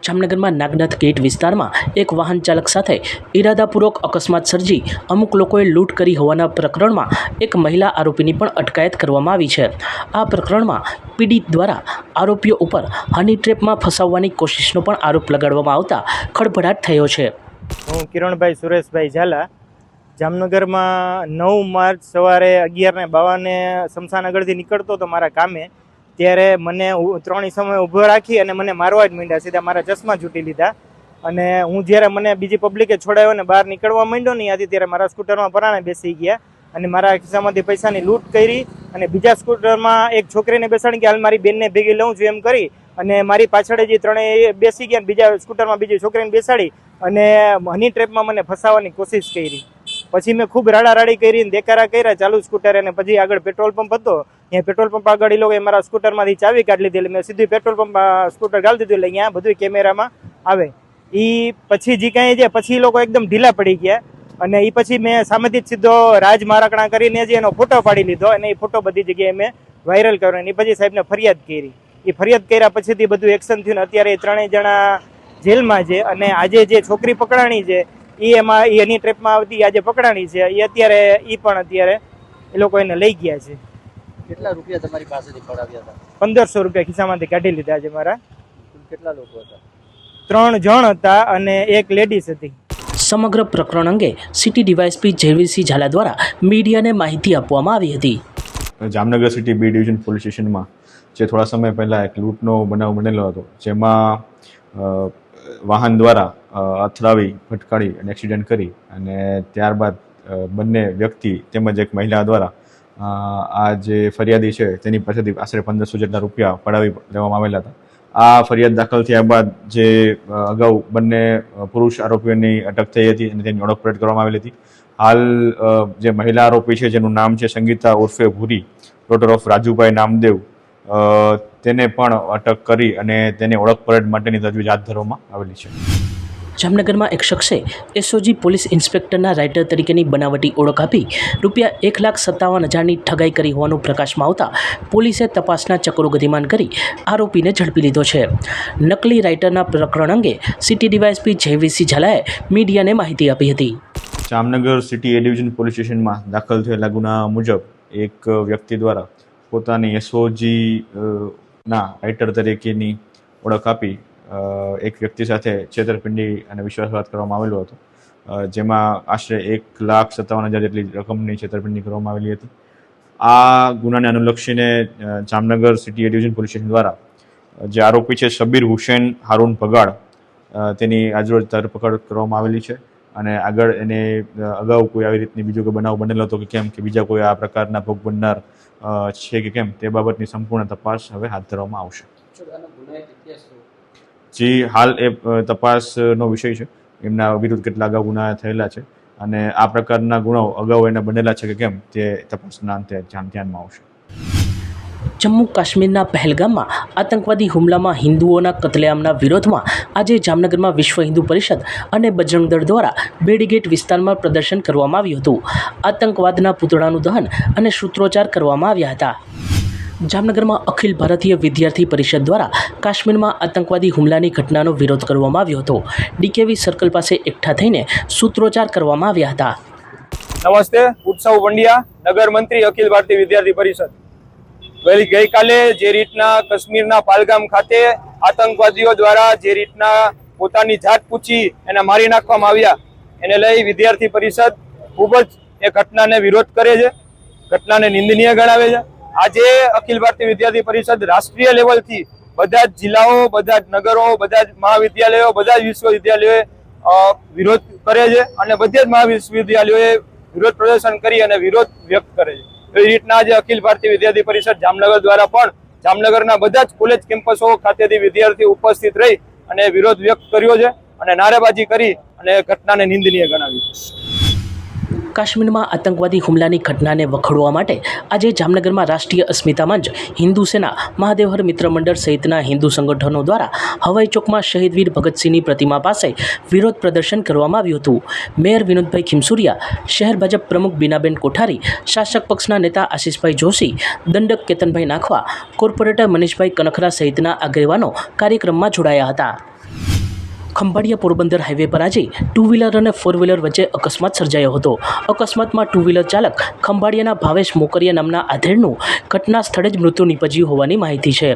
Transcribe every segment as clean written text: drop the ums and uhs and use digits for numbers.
જામનગરમાં નાગનાથ ગેટ વિસ્તારમાં એક વાહન ચાલક સાથે ઇરાદાપૂર્વક અકસ્માત સર્જી અમુક લોકોએ લૂંટ કરી હોવાના પ્રકરણમાં એક મહિલા આરોપીની પણ અટકાયત કરવામાં આવી છે। આ પ્રકરણમાં પીડિત દ્વારા આરોપીઓ ઉપર હની ટ્રેપમાં ફસાવવાની કોશિશનો પણ આરોપ લગાડવામાં આવતા ખળભળાટ થયો છે। હું કિરણભાઈ સુરેશભાઈ ઝાલા જામનગરમાં 9 માર્ચ સવારે 11:52 શમશાન આગળથી નીકળતો તો મારા કામે, ત્યારે મને 3 સમય ઊભો રાખી અને મને મારવા જ માંડ્યા। સીધા મારા ચશ્મા છૂટી લીધા અને હું જ્યારે મને બીજી પબ્લિકે છોડાયો ને બહાર નીકળવા માંડ્યો ને ત્યાંથી ત્યારે મારા સ્કૂટરમાં પરાણે બેસી ગયા અને મારા ખિસ્સામાંથી પૈસાની લૂંટ કરી અને બીજા સ્કૂટરમાં એક છોકરીને બેસાડી કે હાલ મારી બેનને ભેગી લઉં છું એમ કરી અને મારી પાછળ જે ત્રણેય બેસી ગયા, બીજા સ્કૂટરમાં બીજી છોકરીને બેસાડી અને હની ટ્રેપમાં મને ફસાવવાની કોશિશ કરી। પછી મેં ખૂબ રાડારાડી કરી ને દેકારા કર્યા ચાલુ સ્કૂટર, અને પછી આગળ પેટ્રોલ પંપ હતો, ત્યાં પેટ્રોલ પંપ આગળ એ લોકોએ મારા સ્કૂટરમાંથી ચાવી કાઢી લીધી એટલે મેં સીધું પેટ્રોલ પંપ સ્કૂટર ગાળી દીધું, એટલે અહીંયા બધું કેમેરામાં આવે। એ પછી જે કાંઈ છે પછી એ લોકો એકદમ ઢીલા પડી ગયા અને એ પછી મેં સામેથી જ સીધો રાજ મારાકણા કરીને જે એનો ફોટો પાડી લીધો અને એ ફોટો બધી જગ્યાએ મેં વાયરલ કર્યો અને એ પછી સાહેબને ફરિયાદ કરી। એ ફરિયાદ કર્યા પછીથી બધું એક્શન થયું ને અત્યારે એ 3 જણા જેલમાં છે અને આજે જે છોકરી પકડાણી છે એમાં એની ટ્રેપમાં આવતી આજે પકડાણી છે એ અત્યારે એ લોકો એને લઈ ગયા છે। કેટલા રૂપિયા તમારી પાસેથી પડાવ્યા હતા? 1500 રૂપિયા ખિસ્સામાંથી કાઢી લીધા છે મારા। કેટલા લોકો હતા? 3 જણ હતા અને એક લેડીઝ હતી। સમગ્ર પ્રકરણ અંગે સિટી ડીવાયએસપી જયવીરસિંહ ઝાલા દ્વારા મીડિયાને માહિતી આપવામાં આવી હતી। Jamnagar city B division police સ્ટેશનમાં જે થોડા સમય પહેલાં એક લૂંટનો બનાવ બનેલો હતો, જેમાં વાહન દ્વારા અથડાવી ભટકાડી અને એક્સિડન્ટ કરી અને ત્યારબાદ બંને વ્યક્તિ તેમજ એક મહિલા દ્વારા આ જે ફરિયાદી છે તેની પાસેથી આશરે 1500 જેટલા રૂપિયા પડાવી લેવામાં આવેલા હતા। આ ફરિયાદ દાખલ થયા બાદ જે અગાઉ બંને પુરુષ આરોપીઓની અટક થઈ હતી અને તેની ઓળખ પરેડ કરવામાં આવેલી હતી। હાલ જે મહિલા આરોપી છે જેનું નામ છે સંગીતા ઉર્ફે ભૂરી, ડોટર ઓફ રાજુભાઈ નામદેવ, તેને પણ અટક કરી અને તેને ઓળખ પરેડ માટેની તજવીજ હાથ ધરવામાં આવેલી છે। જામનગરમાં એક શખ્સે એસઓજી પોલીસ ઇન્સ્પેક્ટરના રાઇટર તરીકેની બનાવટી ઓળખ આપી ₹1,57,000ની ઠગાઈ કરી હોવાનું પ્રકાશમાં આવતા પોલીસે તપાસના ચક્રો ગતિમાન કરી આરોપીને ઝડપી લીધો છે। નકલી રાઇટરના પ્રકરણ અંગે સિટી ડીવાયએસપી જયવીરસિંહ ઝાલાએ મીડિયાને માહિતી આપી હતી। જામનગર સિટી એ ડિવિઝન પોલીસ સ્ટેશનમાં દાખલ થયેલા ગુના મુજબ એક વ્યક્તિ દ્વારા પોતાની એસઓજી ના રાઇટર તરીકેની ઓળખ આપી એક વ્યક્તિ સાથે છેતરપિંડી અને વિશ્વાસઘાત કરવામાં આવેલો હતો, જેમાં આશરે 1,57,000 જેટલી રકમની છેતરપિંડી કરવામાં આવેલી હતી। આ ગુનાને અનુલક્ષીને જામનગર સિટી એ ડિવિઝન પોલીસ સ્ટેશન દ્વારા જે આરોપી છે શબીર હુસેન હારૂન ભગાડ, તેની આજરોજ ધરપકડ કરવામાં આવેલી છે અને આગળ એને અગાઉ કોઈ આવી રીતની બીજો કોઈ બનાવ બનેલો હતો કે કેમ, કે બીજા કોઈ આ પ્રકારના ભોગ બનનાર છે કે કેમ, તે બાબતની સંપૂર્ણ તપાસ હવે હાથ ધરવામાં આવશે। જી, હાલ એ તપાસનો વિષય છે, એમના વિરુદ્ધ કેટલા અગાઉ ગુના થયેલા છે અને આ પ્રકારના ગુનાઓ અગાઉ એને બનેલા છે કે કેમ તે તપાસના અંતે ધ્યાનમાં આવશે। જમ્મુ કાશ્મીરના પહેલગામમાં આતંકવાદી હુમલામાં હિન્દુઓના કતલેઆમના વિરોધમાં આજે જામનગરમાં વિશ્વ હિન્દુ પરિષદ અને બજરંગ દળ દ્વારા બેડીગેટ વિસ્તારમાં પ્રદર્શન કરવામાં આવ્યું હતું। આતંકવાદના પૂતળાનું દહન અને સૂત્રોચ્ચાર કરવામાં આવ્યા હતા। જામનગરમાં અખિલ ભારતીય વિદ્યાર્થી પરિષદ દ્વારા કાશ્મીરમાં આતંકવાદી હુમલાની ઘટનાનો વિરોધ કરવામાં આવ્યો હતો। ડીકેવી સર્કલ પાસે એકઠા થઈને સૂત્રોચ્ચાર કરવામાં આવ્યા હતા। નમસ્તે, ઉત્સવ પંડ્યા, નગર મંત્રી, અખિલ ભારતીય વિદ્યાર્થી પરિષદ। ગઈકાલે જે રીતના કાશ્મીરના પાલગામ ખાતે આતંકવાદીઓ દ્વારા જે રીતના પોતાની જાત પૂછી એને મારી નાખવામાં આવ્યા, એને લઈ વિદ્યાર્થી પરિષદ ખૂબ જ એ ઘટનાને વિરોધ કરે છે, ઘટનાને નિંદનીય ગણાવે છે। આજે અખિલ ભારતીય વિદ્યાર્થી પરિષદ રાષ્ટ્રીય લેવલથી બધા જ જિલ્લાઓ, બધા જ નગરો, બધા જ મહાવિદ્યાલયો, બધા જ વિશ્વવિદ્યાલયોએ વિરોધ કરે છે અને બધા જ મહાવિશ્વવિદ્યાલયોએ વિરોધ પ્રદર્શન કરી અને વિરોધ વ્યક્ત કરે છે। એ રીતના આજે અખિલ ભારતીય વિદ્યાર્થી પરિષદ જામનગર દ્વારા પણ જામનગરના બધા જ કોલેજ કેમ્પસો ખાતેથી વિદ્યાર્થીઓ ઉપસ્થિત રહી અને વિરોધ વ્યક્ત કર્યો છે અને નારેબાજી કરી અને ઘટનાને નિંદનીય ગણાવી છે। કાશ્મીરમાં આતંકવાદી હુમલાની ઘટનાને વખોડવા માટે આજે જામનગરમાં રાષ્ટ્રીય અસ્મિતા મંચ, હિન્દુ સેના, મહાદેવહર મિત્ર મંડળ સહિતના હિન્દુ સંગઠનો દ્વારા હવાઈ ચોકમાં શહીદવીર ભગતસિંહની પ્રતિમા પાસે વિરોધ પ્રદર્શન કરવામાં આવ્યું હતું। મેયર વિનોદભાઈ ખીમસુરિયા, શહેર ભાજપ પ્રમુખ બીનાબેન કોઠારી, શાસક પક્ષના નેતા આશિષભાઈ જોશી, દંડક કેતનભાઈ નાખવા, કોર્પોરેટર મનીષભાઈ કનખરા સહિતના આગેવાનો કાર્યક્રમમાં જોડાયા હતા। ખંભાળિયા પોરબંદર હાઈવે પર આજે 2 વ્હીલર અને 4 વ્હીલર વચ્ચે અકસ્માત સર્જાયો હતો. અકસ્માતમાં 2 વ્હીલર ચાલક ખંભાળિયાના ભાવેશ મોકરિયા નામના આધેડનું ઘટના સ્થળે જ મૃત્યુ નીપજ્યું હોવાની માહિતી છે.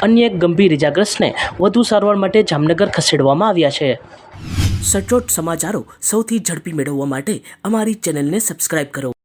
અન્ય એક ગંભીર ઇજાગ્રસ્તને વધુ સારવાર માટે જામનગર ખસેડવામાં આવ્યા છે. સચોટ સમાચારો સૌથી ઝડપી મેળવવા માટે અમારી ચેનલને સબસ્ક્રાઇબ કરો.